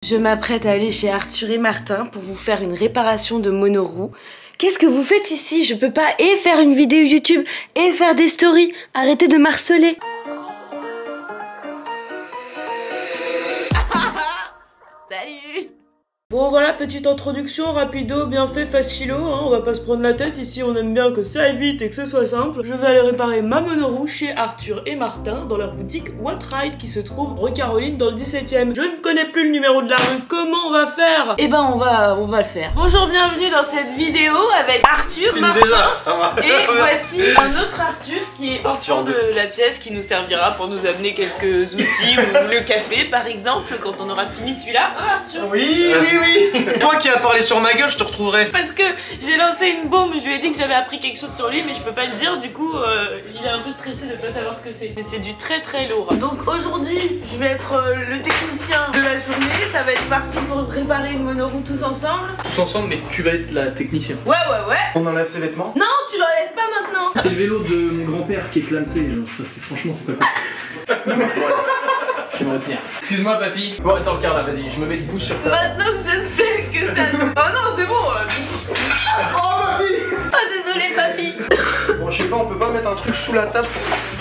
Je m'apprête à aller chez Arthur et Martin pour vous faire une réparation de monoroue. Qu'est-ce que vous faites ici? Je peux pas et faire une vidéo YouTube et faire des stories. Arrêtez de m'harceler. Salut! Bon voilà, petite introduction, rapido, bien fait, facilo, hein, on va pas se prendre la tête, ici on aime bien que ça aille vite et que ce soit simple. Je vais aller réparer ma monoroue chez Arthur et Martin dans leur boutique What Ride qui se trouve rue Caroline dans le 17e. Je ne connais plus le numéro de la rue, comment on va faire? Eh ben on va le faire. Bonjour, bienvenue dans cette vidéo avec Arthur, Martin, déjà, ça va. Et voici un autre Arthur qui est au fond de la pièce qui nous servira pour nous amener quelques outils ou le café par exemple quand on aura fini celui-là. Ah, Arthur. Oui. Toi qui as parlé sur ma gueule, je te retrouverai. Parce que j'ai lancé une bombe, je lui ai dit que j'avais appris quelque chose sur lui, mais je peux pas le dire, du coup il est un peu stressé de pas savoir ce que c'est. Mais c'est du très très lourd. Donc aujourd'hui, je vais être le technicien de la journée, ça va être parti pour réparer une monoroue tous ensemble. Tous ensemble, mais tu vas être la technicienne. Ouais. On enlève ses vêtements? Non, tu l'enlèves pas maintenant. C'est le vélo de mon grand-père qui est clamsé, genre ça c'est franchement c'est pas cool. Je me retiens. Excuse-moi papy. Bon attends regarde là, vas-y, je me mets debout sur ta... Maintenant que je sais que ça... Oh non, c'est bon. Oh papy! Oh désolé papy. Bon je sais pas, on peut pas mettre un truc sous la table?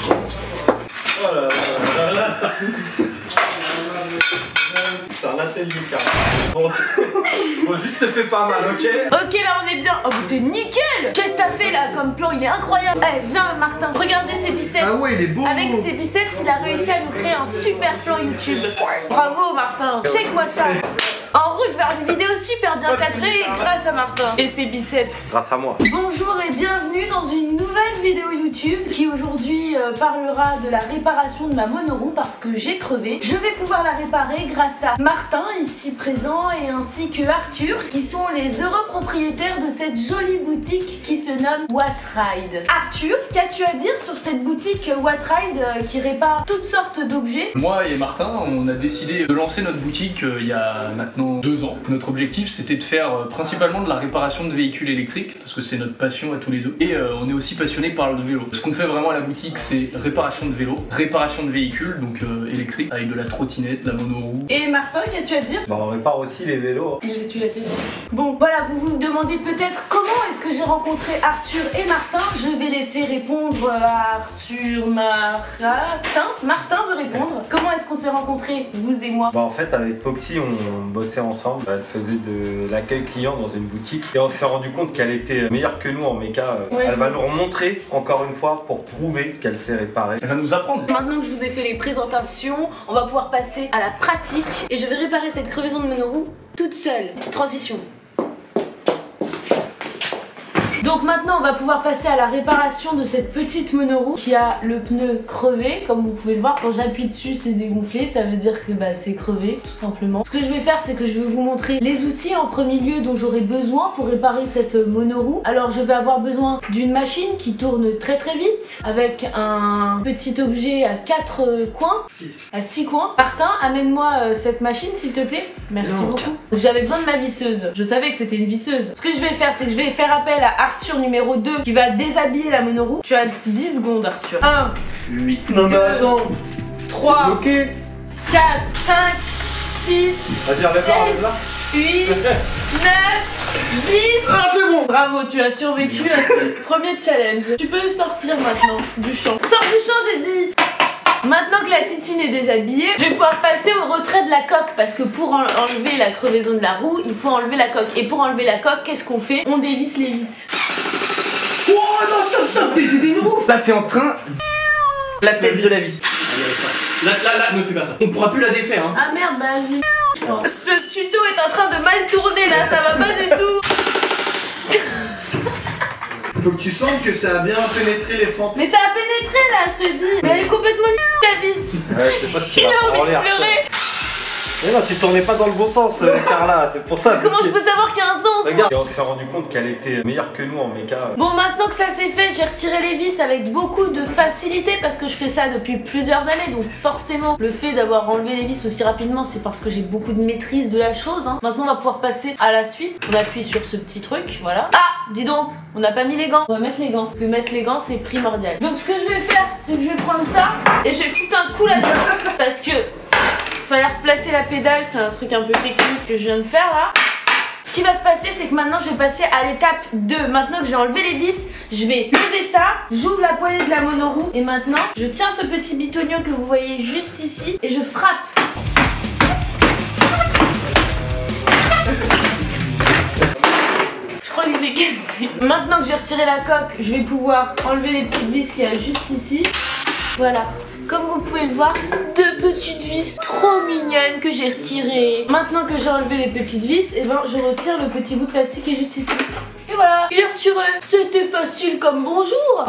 Oh là là. Putain, là c'est le car. Bon, juste te fais pas mal, ok? Ok, là on est bien. Oh t'es nickel. Qu'est-ce que t'as fait là comme plan? Il est incroyable. Eh viens Martin, regardez ses biceps. Ah ouais, il est beau. Avec ses biceps, il a réussi à nous créer un super plan YouTube. Bravo Martin. Check-moi ça. En route vers une vidéo super bien cadrée grâce à Martin et ses biceps. Grâce à moi. Bonjour et bienvenue dans une nouvelle vidéo YouTube qui aujourd'hui parlera de la réparation de ma monoroue parce que j'ai crevé. Je vais pouvoir la réparer grâce à Martin ici présent et ainsi que Arthur qui sont les heureux propriétaires de cette jolie boutique qui se nomme What Ride. Arthur, qu'as-tu à dire sur cette boutique What Ride qui répare toutes sortes d'objets? Moi et Martin, on a décidé de lancer notre boutique il y a maintenant 2 ans. Notre objectif c'était de faire principalement de la réparation de véhicules électriques parce que c'est notre passion à tous les deux et on est aussi passionné par le vélo. Ce qu'on fait vraiment à la boutique c'est réparation de vélo, réparation de véhicules donc électriques avec de la trottinette, de la monoroue. Et Martin, qu'as-tu à dire? Bah on répare aussi les vélos. Tu l'as dit. Bon voilà, vous vous demandez peut-être comment est-ce que j'ai rencontré Arthur et Martin. Je vais laisser répondre à Arthur, Martin veut répondre. Comment est-ce qu'on s'est rencontrés, vous et moi? Bah en fait avec Foxy on bossait ensemble, elle faisait de l'accueil client dans une boutique et on s'est rendu compte qu'elle était meilleure que nous en méca. Ouais, elle va nous remontrer encore une fois pour prouver qu'elle sait réparer. Elle va nous apprendre. Maintenant que je vous ai fait les présentations, on va pouvoir passer à la pratique et je vais réparer cette crevaison de monoroue toute seule. Transition. Donc maintenant on va pouvoir passer à la réparation de cette petite monoroue qui a le pneu crevé. Comme vous pouvez le voir, quand j'appuie dessus c'est dégonflé, ça veut dire que c'est crevé tout simplement. Ce que je vais faire c'est que je vais vous montrer les outils en premier lieu dont j'aurai besoin pour réparer cette monoroue. Alors je vais avoir besoin d'une machine qui tourne très vite avec un petit objet à 4 coins, à 6 coins. Martin, amène-moi cette machine s'il te plaît. Merci beaucoup. J'avais besoin de ma visseuse, je savais que c'était une visseuse. Ce que je vais faire c'est que je vais faire appel à Arthur numéro 2 qui va déshabiller la monoroue. Tu as 10 secondes Arthur. 1, 8. Non mais attends. 3, Ok. 4, 5, 6, 7, 8, 9, 10. Ah c'est bon. Bravo, tu as survécu à ce premier challenge. Tu peux sortir maintenant du champ. Sors du champ j'ai dit. Maintenant que la titine est déshabillée, je vais pouvoir passer au retrait de la coque parce que pour enlever la crevaison de la roue, il faut enlever la coque. Et pour enlever la coque, qu'est-ce qu'on fait? On dévisse les vis. Oh non stop, t'es une ouf. Là t'es en train... La tête de la vis. Là, ne fais pas ça. On pourra plus la défaire hein. Ah merde, je crois. Ce tuto est en train de mal tourner là, ça va pas du tout. Faut que tu sentes que ça a bien pénétré les fentes. Mais ça a pénétré là, je te dis. Mais elle est complètement la vis. Ouais, je sais pas ce qu'il Il a a envie en de l'air. pleurer. Mais non, tu tournais pas dans le bon sens Carla, c'est pour ça. Mais comment je peux savoir qu'il y a un sens? Regarde, et on s'est rendu compte qu'elle était meilleure que nous en méca. Bon, maintenant que ça c'est fait, j'ai retiré les vis avec beaucoup de facilité parce que je fais ça depuis plusieurs années. Donc forcément, le fait d'avoir enlevé les vis aussi rapidement, c'est parce que j'ai beaucoup de maîtrise de la chose hein. Maintenant, on va pouvoir passer à la suite. On appuie sur ce petit truc, voilà. Ah, dis donc, on n'a pas mis les gants. On va mettre les gants, parce que mettre les gants, c'est primordial. Donc ce que je vais faire, c'est que je vais prendre ça et je vais foutre un coup là-dedans parce que fallait replacer la pédale, c'est un truc un peu technique que je viens de faire là. Ce qui va se passer, c'est que maintenant je vais passer à l'étape 2. Maintenant que j'ai enlevé les vis, je vais lever ça, j'ouvre la poignée de la monoroue et maintenant je tiens ce petit bitonio que vous voyez juste ici et je frappe. Je crois que je l'ai cassé. Maintenant que j'ai retiré la coque, je vais pouvoir enlever les petites vis qu'il y a juste ici. Voilà. Comme vous pouvez le voir, deux petites vis trop mignonnes que j'ai retirées. Maintenant que j'ai enlevé les petites vis, et ben je retire le petit bout de plastique qui est juste ici. Et voilà, il est retiré. C'était facile comme bonjour.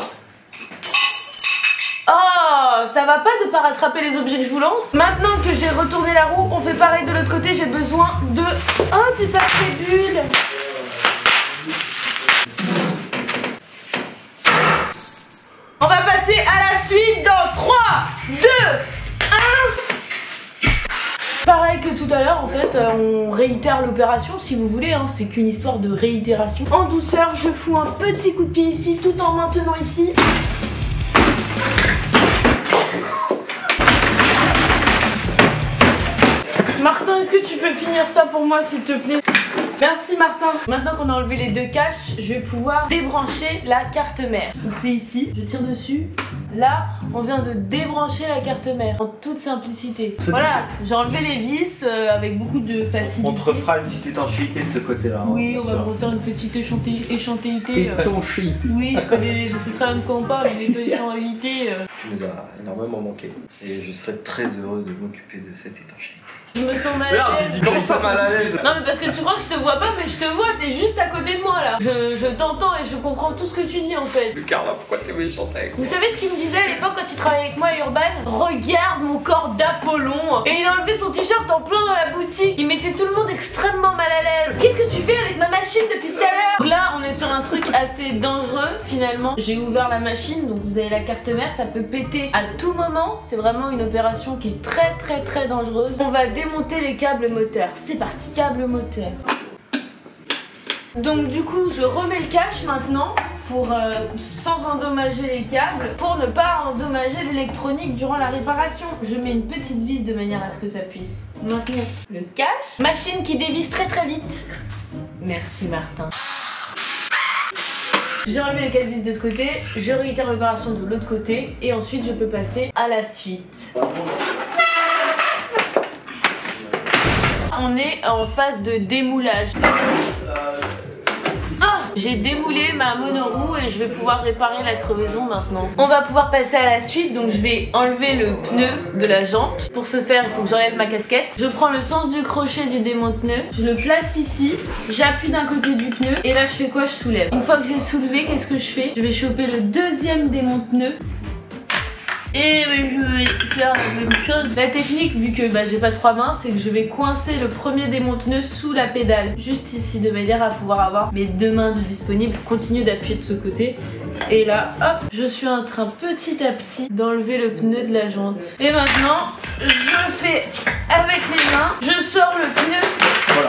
Oh, ça va pas de pas rattraper les objets que je vous lance. Maintenant que j'ai retourné la roue, on fait pareil de l'autre côté. J'ai besoin de un petit papier bulle. On va passer à la suite dans 3, 2, 1. Pareil que tout à l'heure, en fait, on réitère l'opération si vous voulez, hein, c'est qu'une histoire de réitération. En douceur, je fous un petit coup de pied ici, tout en maintenant ici. Martin, est-ce que tu peux finir ça pour moi s'il te plaît? Merci Martin. Maintenant qu'on a enlevé les deux caches, je vais pouvoir débrancher la carte mère. Donc c'est ici, je tire dessus. Là, on vient de débrancher la carte mère en toute simplicité. Voilà, j'ai enlevé les vis avec beaucoup de facilité. On te refera une petite étanchéité de ce côté-là. Oui, on va me refaire une petite échantéité. Étanchéité. Oui, je sais très bien de quoi on parle, une étanchéité. Tu nous as énormément manqué. Et je serais très heureux de m'occuper de cette étanchéité. Je me sens mal à Merde, l'aise. j'ai dit comment ça mal à l'aise? Non mais parce que tu crois que je te vois pas, mais je te vois, t'es juste à côté de moi là. Je t'entends et je comprends tout ce que tu dis en fait. Mais Carla, pourquoi t'es méchante avec moi? Vous savez ce qu'il me disait à l'époque quand il travaillait avec moi à Urban? Regarde mon corps d'Apollon. Et il a enlevé son t-shirt en plein dans la boutique. Il mettait tout le monde extrêmement mal à l'aise. Qu'est-ce que tu fais avec ma machine depuis tout à l'heure? Donc là on est sur un truc assez dangereux finalement. J'ai ouvert la machine, donc vous avez la carte mère, ça peut péter à tout moment. C'est vraiment une opération qui est très dangereuse. On va démonter les câbles moteur. C'est parti, câble moteur. Donc du coup je remets le cache maintenant pour sans endommager les câbles, pour ne pas endommager l'électronique durant la réparation. Je mets une petite vis de manière à ce que ça puisse maintenir le cache. Machine qui dévisse très vite. Merci Martin. J'ai enlevé les 4 vis de ce côté, je réitère l'opération de l'autre côté et ensuite je peux passer à la suite. On est en phase de démoulage. J'ai démoulé ma monoroue et je vais pouvoir réparer la crevaison maintenant. On va pouvoir passer à la suite, donc je vais enlever le pneu de la jante. Pour ce faire, il faut que j'enlève ma casquette. Je prends le sens du crochet du démonte-pneu, je le place ici, j'appuie d'un côté du pneu et là je fais quoi? Je soulève. Une fois que j'ai soulevé, qu'est-ce que je fais? Je vais choper le deuxième démonte-pneu. Et je vais faire la même chose. La technique, vu que j'ai pas 3 mains, c'est que je vais coincer le premier démonte-pneu sous la pédale, juste ici, de manière à pouvoir avoir mes 2 mains de disponibles. Continue d'appuyer de ce côté. Et là, hop, je suis en train petit à petit d'enlever le pneu de la jante. Et maintenant, je fais avec les mains, je sors le pneu. Voilà.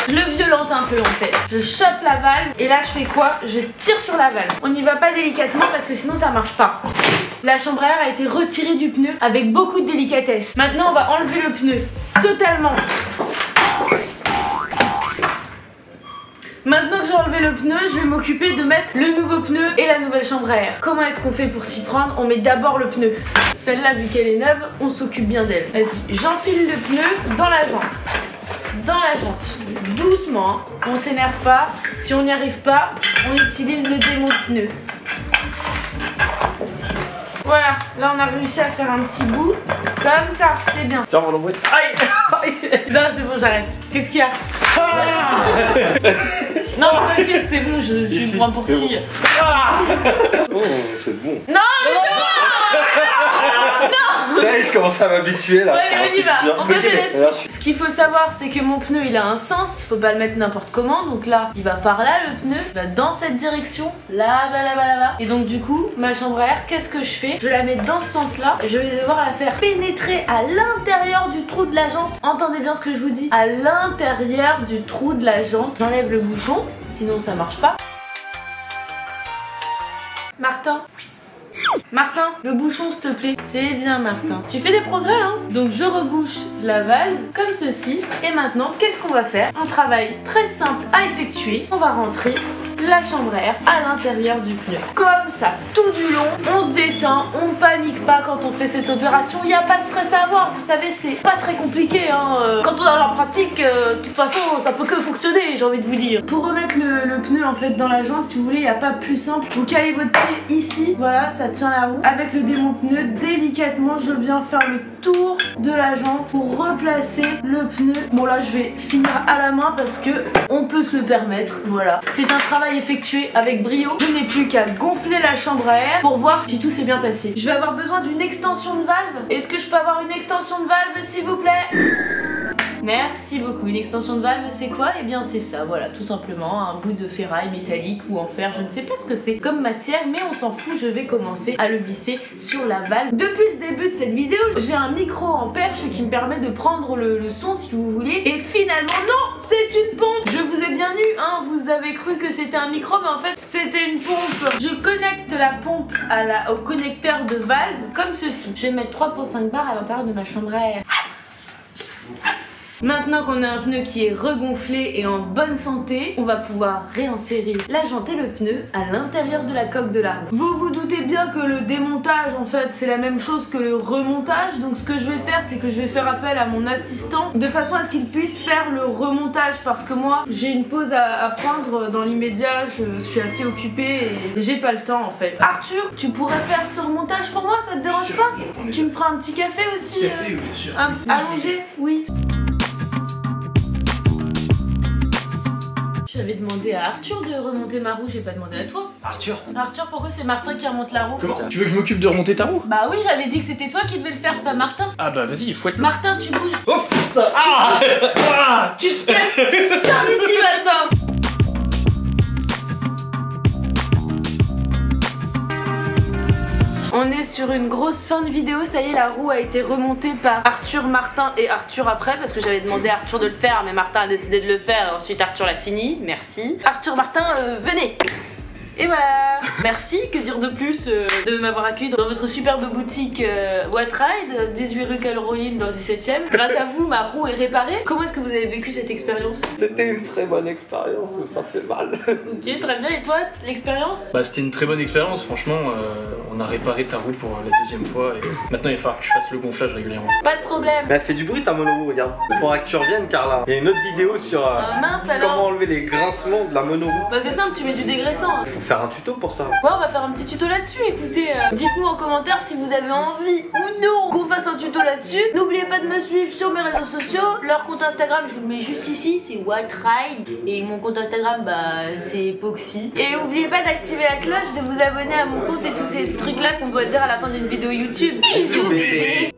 Je le violente un peu en fait. Je chope la valve et là je fais quoi? Je tire sur la valve. On n'y va pas délicatement parce que sinon ça marche pas. La chambre à air a été retirée du pneu avec beaucoup de délicatesse. Maintenant on va enlever le pneu totalement. Maintenant que j'ai enlevé le pneu, je vais m'occuper de mettre le nouveau pneu et la nouvelle chambre à air. Comment est-ce qu'on fait pour s'y prendre? On met d'abord le pneu. Celle-là, vu qu'elle est neuve, on s'occupe bien d'elle. Vas-y, j'enfile le pneu dans la jante. Dans la jante, doucement, hein. On s'énerve pas. Si on n'y arrive pas, on utilise le démonte-pneu. Voilà, là on a réussi à faire un petit bout, comme ça, c'est bien. Tiens, on l'envoie. Aïe. Non, c'est bon, j'arrête. Qu'est-ce qu'il y a? Non, t'inquiète, c'est bon, je me prends pour qui? Oh, c'est bon. Non, mais c'est bon. Non. Ça y est, je commence à m'habituer là. Ouais, on y va, on passe à la suite. Ce qu'il faut savoir, c'est que mon pneu il a un sens, faut pas le mettre n'importe comment. Donc là, il va par là le pneu, il va dans cette direction, là-bas, là-bas, là-bas. Et donc du coup, ma chambre à air, qu'est-ce que je fais? Je la mets dans ce sens-là, je vais devoir la faire pénétrer à l'intérieur du trou de la jante. Entendez bien ce que je vous dis, à l'intérieur du trou de la jante. J'enlève le bouchon, sinon ça marche pas. Martin, Martin, le bouchon s'il te plaît. C'est bien Martin. Tu fais des progrès hein. Donc je rebouche la valve comme ceci. Et maintenant, qu'est-ce qu'on va faire? Un travail très simple à effectuer. On va rentrer la chambre à air à l'intérieur du pneu. Comme ça, tout du long, on se détend, on ne panique pas quand on fait cette opération. Il n'y a pas de stress à avoir, vous savez, c'est pas très compliqué. Hein. Quand on a la pratique, de toute façon, ça peut que fonctionner, j'ai envie de vous dire. Pour remettre le pneu en fait dans la jante, si vous voulez, il n'y a pas plus simple. Vous calez votre pied ici, voilà, ça tient la roue. Avec le démonte-pneu, délicatement, je viens faire le tour de la jante pour replacer le pneu. Bon là, je vais finir à la main parce que on peut se le permettre, voilà. C'est un travail effectué avec brio. Je n'ai plus qu'à gonfler la chambre à air pour voir si tout s'est bien passé. Je vais avoir besoin d'une extension de valve. Est-ce que je peux avoir une extension de valve s'il vous plaît? Merci beaucoup. Une extension de valve, c'est quoi? Eh bien c'est ça, voilà, tout simplement un bout de ferraille métallique ou en fer, je ne sais pas ce que c'est comme matière, mais on s'en fout, je vais commencer à le visser sur la valve. Depuis le début de cette vidéo, j'ai un micro en perche qui me permet de prendre le son si vous voulez, et finalement non, c'est une pompe. Je vous ai bien eu, hein, vous avez cru que c'était un micro, mais en fait c'était une pompe. Je connecte la pompe au connecteur de valve comme ceci. Je vais mettre 3.5 bars à l'intérieur de ma chambre à air. Maintenant qu'on a un pneu qui est regonflé et en bonne santé, on va pouvoir réinsérer la jante et le pneu à l'intérieur de la coque de l'arbre. Vous vous doutez bien que le démontage en fait c'est la même chose que le remontage, donc ce que je vais faire c'est que je vais faire appel à mon assistant de façon à ce qu'il puisse faire le remontage parce que moi j'ai une pause à prendre dans l'immédiat, je suis assez occupée et j'ai pas le temps en fait. Arthur, tu pourrais faire ce remontage pour moi, ça te dérange pas? Tu me feras un petit café aussi? Café, oui, bien sûr. Allongé, oui. J'avais demandé à Arthur de remonter ma roue, j'ai pas demandé à toi. Arthur? Arthur, pourquoi c'est Martin qui remonte la roue? Comment? Tu veux que je m'occupe de remonter ta roue? Bah oui, j'avais dit que c'était toi qui devais le faire, pas Martin. Ah bah vas-y, fouette-le. Martin, tu bouges. Oh putain! Ah! Tu te casses, sors d'ici maintenant. On est sur une grosse fin de vidéo, ça y est, la roue a été remontée par Arthur, Martin et Arthur après, parce que j'avais demandé à Arthur de le faire, mais Martin a décidé de le faire, ensuite Arthur l'a fini, merci. Arthur, Martin, venez. Et voilà. Merci, que dire de plus de m'avoir accueilli dans votre superbe boutique What Ride, 18 rue Calroïne dans le 17e. Grâce à vous, ma roue est réparée. Comment est-ce que vous avez vécu cette expérience? C'était une très bonne expérience, mais ça fait mal. Ok, très bien. Et toi, l'expérience? Bah c'était une très bonne expérience, franchement, on a réparé ta roue pour la deuxième fois et maintenant il va falloir que tu fasses le gonflage régulièrement. Pas de problème. Mais elle fait du bruit ta monoroue, regarde. Il faudra que tu reviennes Carla. Il y a une autre vidéo sur mince alors. comment enlever les grincements de la monoroue. Bah c'est simple, tu mets du dégraissant. Faut faire un tuto pour ça. Ouais, on va faire un petit tuto là-dessus, écoutez. Dites-nous en commentaire si vous avez envie ou non qu'on fasse un tuto là-dessus. N'oubliez pas de me suivre sur mes réseaux sociaux. Leur compte Instagram, je vous le mets juste ici, c'est What Ride. Et mon compte Instagram, bah c'est Poxy. Et n'oubliez pas d'activer la cloche, de vous abonner à mon compte et tous ces trucs-là qu'on doit dire à la fin d'une vidéo YouTube. Bisous bébé.